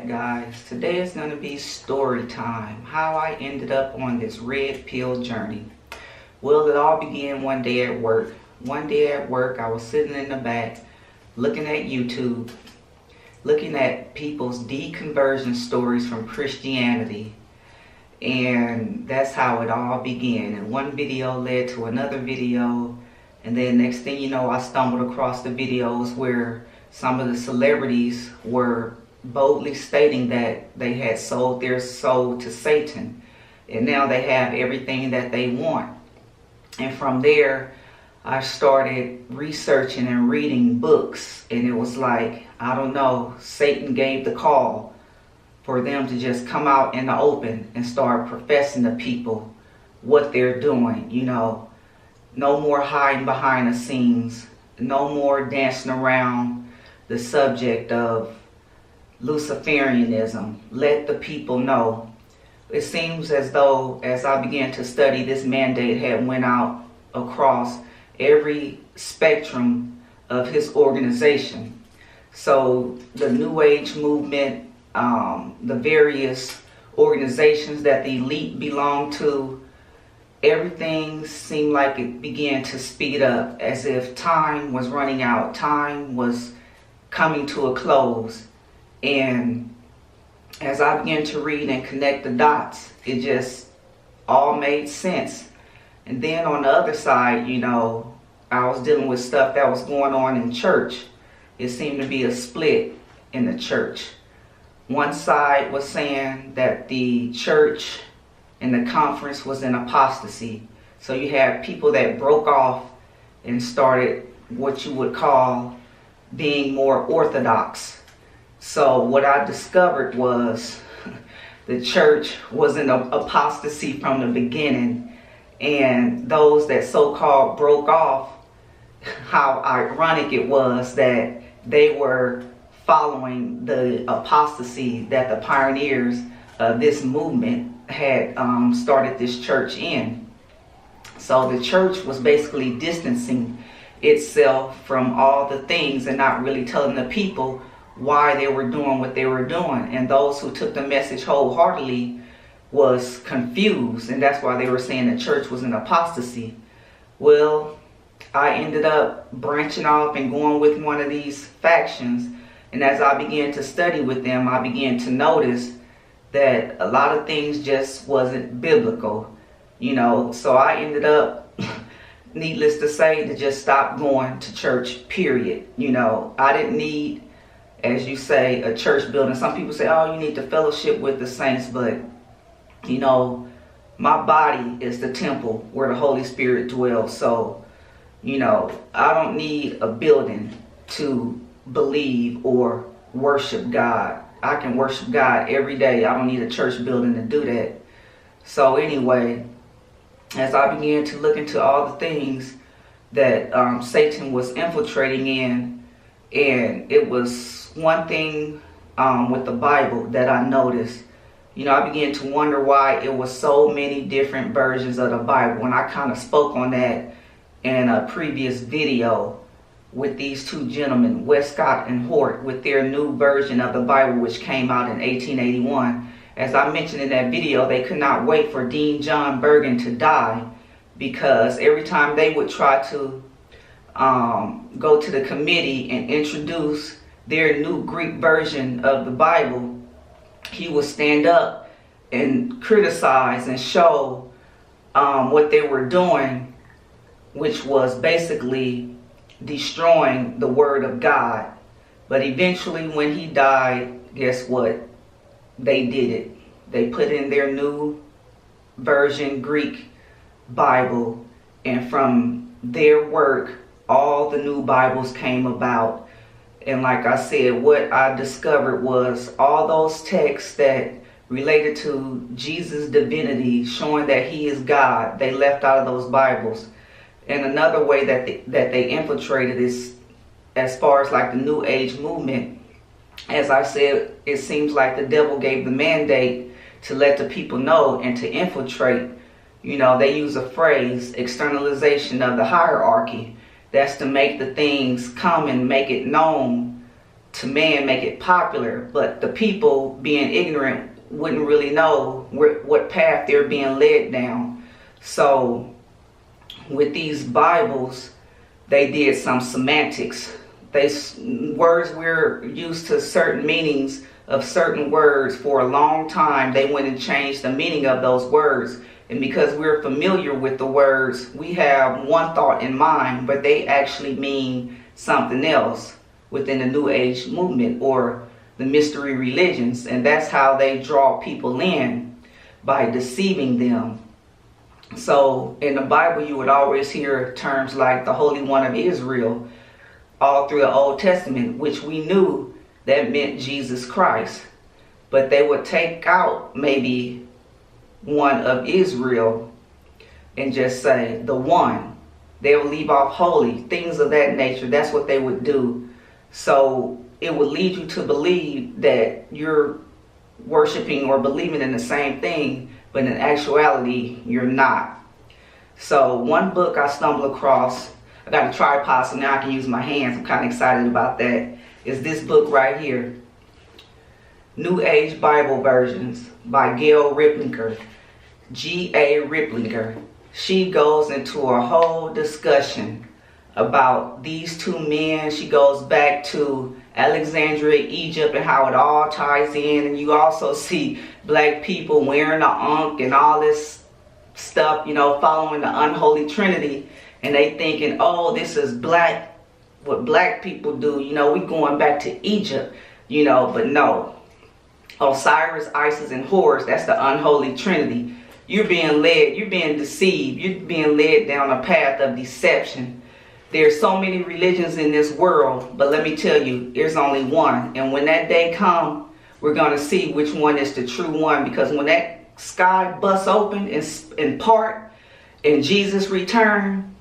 back, guys. Today is going to be story time. How I ended up on this red pill journey. Well, it all began one day at work. One day at work, I was sitting in the back, looking at YouTube, looking at people's deconversion stories from Christianity. And that's how it all began. And one video led to another video. And then next thing you know, I stumbled across the videos where some of the celebrities were boldly stating that they had sold their soul to Satan. And now they have everything that they want. And from there, I started researching and reading books. And it was like, I don't know, Satan gave the call for them to just come out in the open and start professing to people what they're doing. You know, no more hiding behind the scenes. No more dancing around the subject of Luciferianism. Let the people know. It seems as though, as I began to study, this mandate had went out across every spectrum of his organization. So the New Age movement, the various organizations that the elite belong to, everything seemed like it began to speed up, as if time was running out. Time was coming to a close. And as I began to read and connect the dots, it just all made sense. And then on the other side, you know, I was dealing with stuff that was going on in church. It seemed to be a split in the church. One side was saying that the church and the conference was in apostasy. So you had people that broke off and started what you would call being more orthodox. So what I discovered was the church was in apostasy from the beginning, and those that so-called broke off, how ironic it was that they were following the apostasy that the pioneers of this movement had started this church in. So the church was basically distancing itself from all the things and not really telling the people why they were doing what they were doing. And those who took the message wholeheartedly was confused, and that's why they were saying the church was in apostasy. Well, I ended up branching off and going with one of these factions, and as I began to study with them, I began to notice that a lot of things just wasn't biblical, you know. So I ended up, needless to say, to just stop going to church, period. You know, I didn't need, as you say, a church building. Some people say, oh, you need to fellowship with the saints, but, you know, my body is the temple where the Holy Spirit dwells. So, you know, I don't need a building to believe or worship God. I can worship God every day. I don't need a church building to do that. So anyway, as I began to look into all the things that Satan was infiltrating in, and it was one thing with the Bible that I noticed. You know, I began to wonder why it was so many different versions of the Bible. And I kind of spoke on that in a previous video with these two gentlemen, Westcott and Hort, with their new version of the Bible, which came out in 1881. As I mentioned in that video, they could not wait for Dean John Bergen to die, because every time they would try to go to the committee and introduce their new Greek version of the Bible, he would stand up and criticize and show what they were doing, which was basically destroying the Word of God. But eventually, when he died, guess what? They did it. They put in their new version Greek Bible, and from their work, all the new Bibles came about. And like I said, what I discovered was all those texts that related to Jesus' divinity, showing that he is God, they left out of those Bibles. And another way that they infiltrated is, as far as like the New Age movement, as I said, it seems like the devil gave the mandate to let the people know and to infiltrate. You know, they use a phrase, externalization of the hierarchy. That's to make the things come and make it known to man make it popular, but the people being ignorant wouldn't really know what path they're being led down. So with these Bibles, they did some semantics. Words we're used to certain meanings of certain words for a long time, they went and changed the meaning of those words. And because we're familiar with the words, we have one thought in mind, but they actually mean something else within the New Age movement or the mystery religions. And that's how they draw people in, by deceiving them. So in the Bible, you would always hear terms like the Holy One of Israel all through the Old Testament, which we knew that meant Jesus Christ. But they would take out maybe one of Israel and just say the one. They would leave off holy, things of that nature. That's what they would do. So it would lead you to believe that you're worshiping or believing in the same thing, but in actuality, you're not. So one book I stumbled across, I got a tripod so now I can use my hands, I'm kind of excited about that, is this book right here, New Age Bible Versions by Gail Riplinger, G.A. Riplinger. She goes into a whole discussion about these two men. She goes back to Alexandria, Egypt, and how it all ties in. And you also see black people wearing the ankh and all this stuff, you know, following the unholy trinity. And they thinking, oh, this is black, what black people do. You know, we going back to Egypt, you know, but no. Osiris, Isis, and Horus, that's the unholy trinity. You're being led, you're being deceived, you're being led down a path of deception. There's so many religions in this world, but let me tell you, there's only one. And when that day comes, we're going to see which one is the true one. Because when that sky busts open in part, and Jesus return,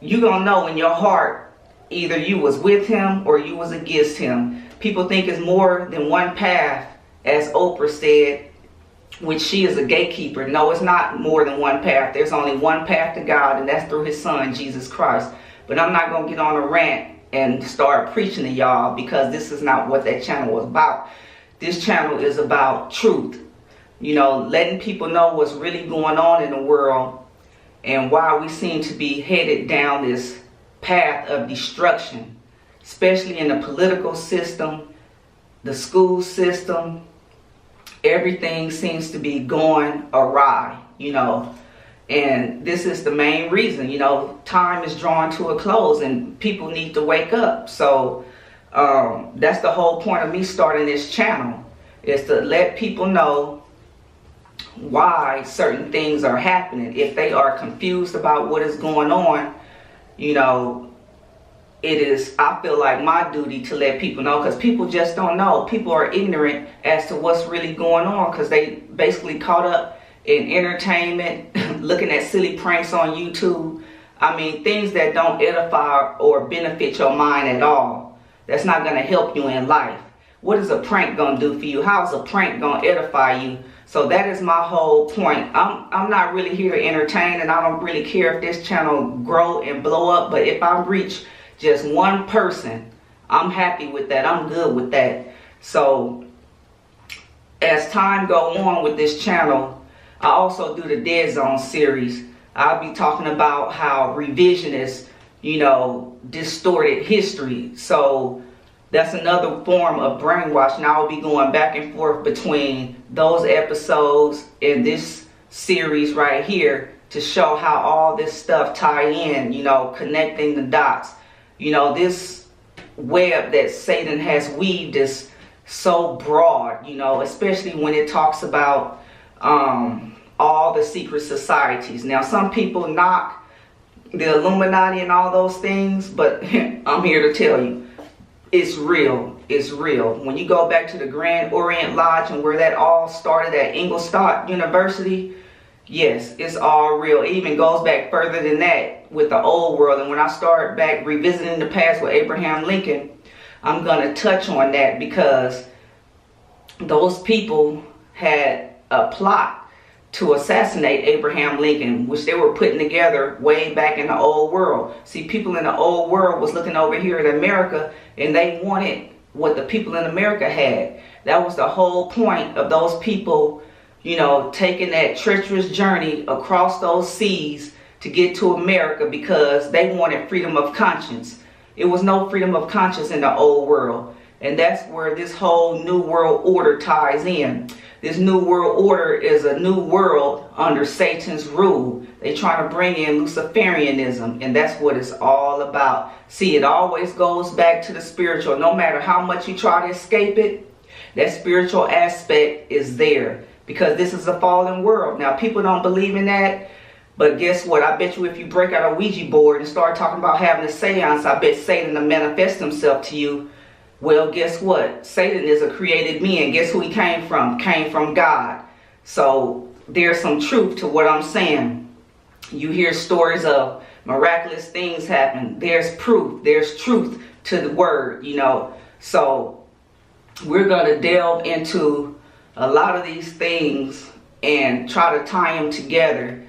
you're going to know in your heart, either you was with him or you was against him. People think it's more than one path, as Oprah said, which she is a gatekeeper. No, it's not more than one path. There's only one path to God, and that's through his son, Jesus Christ. But I'm not going to get on a rant and start preaching to y'all, because this is not what that channel was about. This channel is about truth. You know, letting people know what's really going on in the world and why we seem to be headed down this path of destruction, especially in the political system, the school system. Everything seems to be going awry, you know, and this is the main reason. You know, time is drawing to a close and people need to wake up. So that's the whole point of me starting this channel, is to let people know why certain things are happening. If they are confused about what is going on, you know, it is, I feel like, my duty to let people know, because people just don't know. People are ignorant as to what's really going on, because they basically caught up in entertainment, looking at silly pranks on YouTube. I mean, things that don't edify or benefit your mind at all. That's not going to help you in life. What is a prank going to do for you? How is a prank going to edify you? So that is my whole point. I'm not really here to entertain, and I don't really care if this channel grow and blow up. But if I reach just one person, I'm happy with that. I'm good with that. So as time go on with this channel, I also do the Dead Zone series. I'll be talking about how revisionists, you know, distorted history. So that's another form of brainwashing. I'll be going back and forth between those episodes and this series right here to show how all this stuff tie in, you know, connecting the dots. You know, this web that Satan has weaved is so broad, you know, especially when it talks about all the secret societies. Now, some people knock the Illuminati and all those things, but I'm here to tell you, it's real. It's real. When you go back to the Grand Orient Lodge and where that all started at Ingolstadt University, yes, it's all real. It even goes back further than that with the old world. And when I start back revisiting the past with Abraham Lincoln, I'm going to touch on that, because those people had a plot to assassinate Abraham Lincoln, which they were putting together way back in the old world. See, people in the old world was looking over here at America, and they wanted what the people in America had. That was the whole point of those people, you know, taking that treacherous journey across those seas to get to America, because they wanted freedom of conscience. It was no freedom of conscience in the old world. And that's where this whole New World Order ties in. This New World Order is a new world under Satan's rule. They trying to bring in Luciferianism, and that's what it's all about. See, it always goes back to the spiritual. No matter how much you try to escape it, that spiritual aspect is there, because this is a fallen world. Now, people don't believe in that, but guess what? I bet you if you break out a Ouija board and start talking about having a seance, I bet Satan will manifest himself to you. Well, guess what? Satan is a created being. Guess who he came from? Came from God. So there's some truth to what I'm saying. You hear stories of miraculous things happen. There's proof. There's truth to the word, you know. So we're going to delve into a lot of these things and try to tie them together,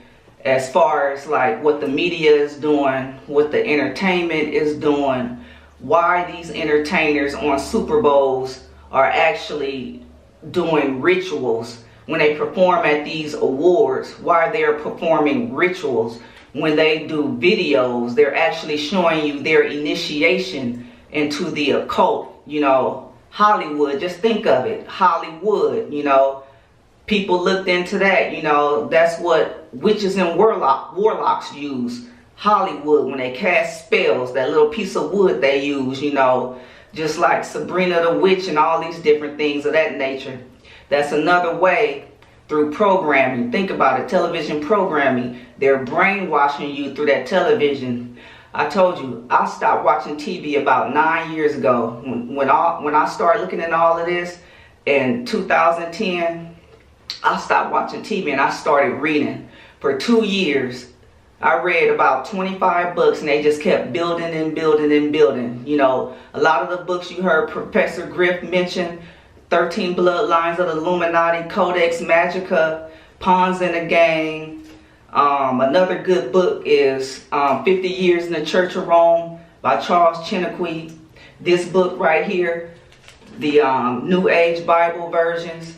as far as like what the media is doing, what the entertainment is doing, why these entertainers on Super Bowls are actually doing rituals when they perform at these awards, why they're performing rituals. When they do videos, they're actually showing you their initiation into the occult. You know, Hollywood, just think of it, Hollywood, you know, people looked into that, you know, that's what witches and warlocks use. Hollywood, when they cast spells, that little piece of wood they use, you know, just like Sabrina the Witch and all these different things of that nature. That's another way through programming. Think about it, television programming. They're brainwashing you through that television. I told you, I stopped watching TV about 9 years ago. When I started looking at all of this in 2010, I stopped watching TV and I started reading. For 2 years, I read about 25 books, and they just kept building and building and building. You know, a lot of the books you heard Professor Griff mention, 13 Bloodlines of the Illuminati, Codex Magica, Pawns in the Game. Another good book is 50 Years in the Church of Rome by Charles Chinnequi. This book right here, the New Age Bible versions.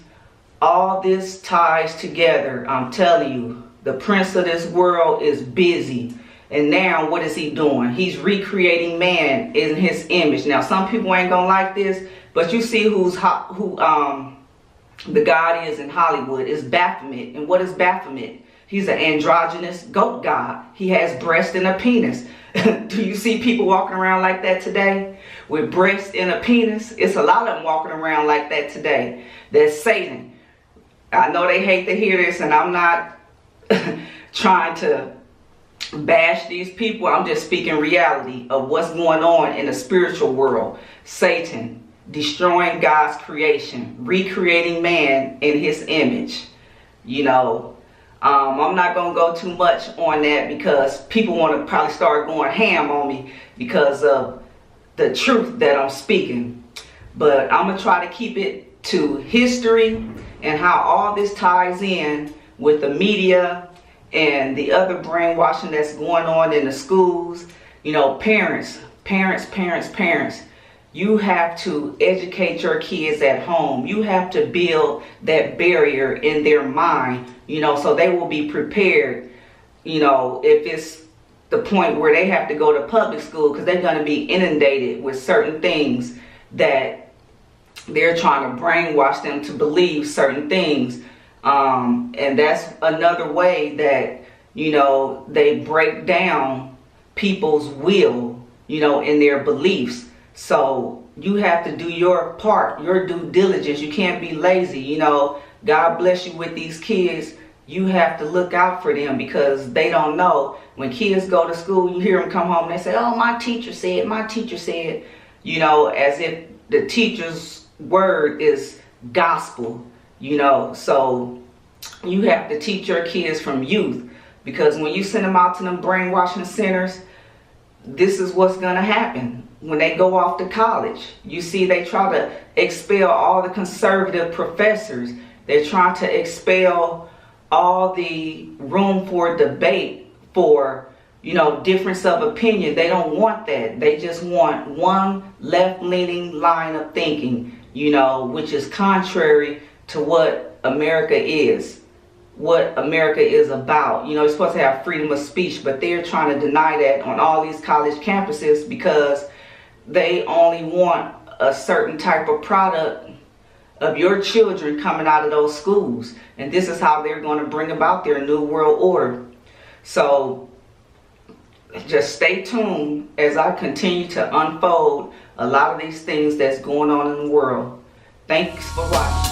All this ties together. I'm telling you, the prince of this world is busy. And now what is he doing? He's recreating man in his image. Now some people ain't gonna like this, but you see who the god is in Hollywood is Baphomet. And what is Baphomet? He's an androgynous goat god. He has breast and a penis. Do you see people walking around like that today? With breast and a penis? It's a lot of them walking around like that today. That's Satan. I know they hate to hear this, and I'm not trying to bash these people. I'm just speaking reality of what's going on in the spiritual world. Satan destroying God's creation, recreating man in his image. You know, I'm not going to go too much on that, because people want to probably start going ham on me because of the truth that I'm speaking. But I'm going to try to keep it to history and how all this ties in with the media and the other brainwashing that's going on in the schools. You know, parents, you have to educate your kids at home. You have to build that barrier in their mind, you know, so they will be prepared, you know, if it's the point where they have to go to public school, because they're going to be inundated with certain things that they're trying to brainwash them to believe certain things. And that's another way that, you know, they break down people's will, you know, in their beliefs. So you have to do your part, your due diligence. You can't be lazy. You know, God bless you with these kids. You have to look out for them, because they don't know. When kids go to school, you hear them come home and they say, oh, my teacher said, you know, as if the teacher's word is gospel, you know. So you have to teach your kids from youth, because when you send them out to them brainwashing centers, this is what's going to happen when they go off to college. You see, they try to expel all the conservative professors. They're trying to expel all the room for debate for difference of opinion. They don't want that. They just want one left-leaning line of thinking, which is contrary to what America is, what America is about. You're supposed to have freedom of speech, but they're trying to deny that on all these college campuses because they only want a certain type of product of your children coming out of those schools. And this is how they're going to bring about their new world order. So just stay tuned as I continue to unfold a lot of these things that's going on in the world. Thanks for watching.